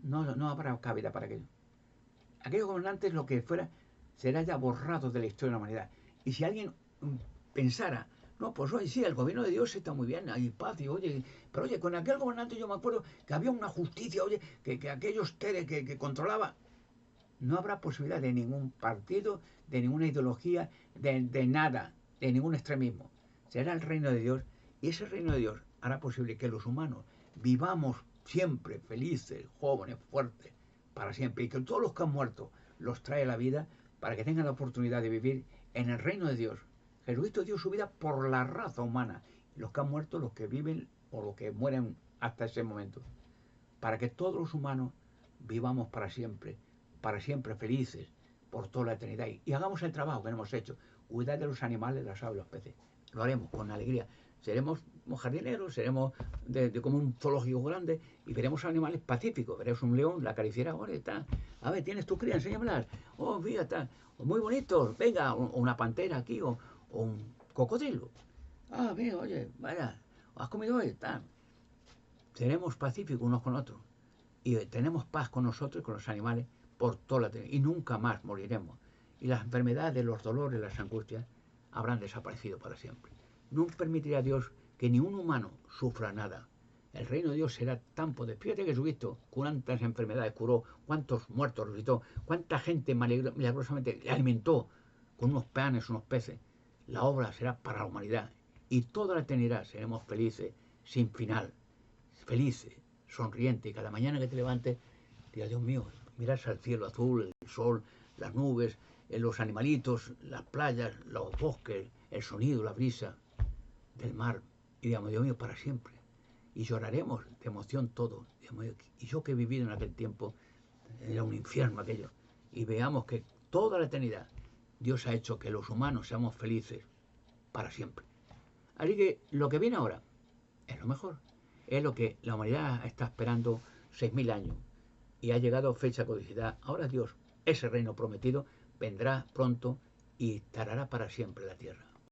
no habrá cabida para aquello. Aquellos gobernantes, lo que fuera, será ya borrado de la historia de la humanidad. Y si alguien pensara, no, pues oye, sí, el gobierno de Dios está muy bien, hay paz, y oye, pero oye, con aquel gobernante yo me acuerdo que había una justicia, oye, que aquellos que controlaba, no habrá posibilidad de ningún partido, de ninguna ideología, de nada, de ningún extremismo. Será el reino de Dios, y ese reino de Dios hará posible que los humanos vivamos siempre felices, jóvenes, fuertes, para siempre, y que todos los que han muerto los trae a la vida para que tengan la oportunidad de vivir en el reino de Dios. Jesucristo dio su vida por la raza humana, los que han muerto, los que viven o los que mueren hasta ese momento, para que todos los humanos vivamos para siempre felices por toda la eternidad, y hagamos el trabajo que hemos hecho, cuidar de los animales, las aves, los peces. Lo haremos con alegría. Seremos jardineros, seremos como un zoológico grande, y veremos animales pacíficos. Veremos un león, la acariciará, ahora está. A ver, ¿tienes tu cría? Enséñamela. Oh, mira, está. Muy bonitos. Venga, o una pantera aquí, o un cocodrilo. Ah, mira, oye, vaya, ¿has comido hoy? Está. Seremos pacíficos unos con otros, y tenemos paz con nosotros y con los animales por toda la eternidad, y nunca más moriremos. Y las enfermedades, los dolores, las angustias habrán desaparecido para siempre. No permitirá Dios que ni un humano sufra nada. El reino de Dios será tan poderoso. Fíjate que Jesucristo, cuántas enfermedades curó, cuántos muertos resucitó, cuánta gente milagrosamente le alimentó con unos panes, unos peces. La obra será para la humanidad. Y toda la eternidad seremos felices, sin final. Felices, sonrientes. Y cada mañana que te levantes, dirás, Dios mío, miras al cielo azul, el sol, las nubes, los animalitos, las playas, los bosques, el sonido, la brisa del mar. Y digamos, Dios mío, para siempre. Y lloraremos de emoción todo. Digamos, y yo que he vivido en aquel tiempo, era un infierno aquello. Y veamos que toda la eternidad Dios ha hecho que los humanos seamos felices para siempre. Así que lo que viene ahora es lo mejor. Es lo que la humanidad está esperando 6.000 años. Y ha llegado fecha codicidad. Ahora Dios, ese reino prometido, vendrá pronto y estará para siempre la tierra.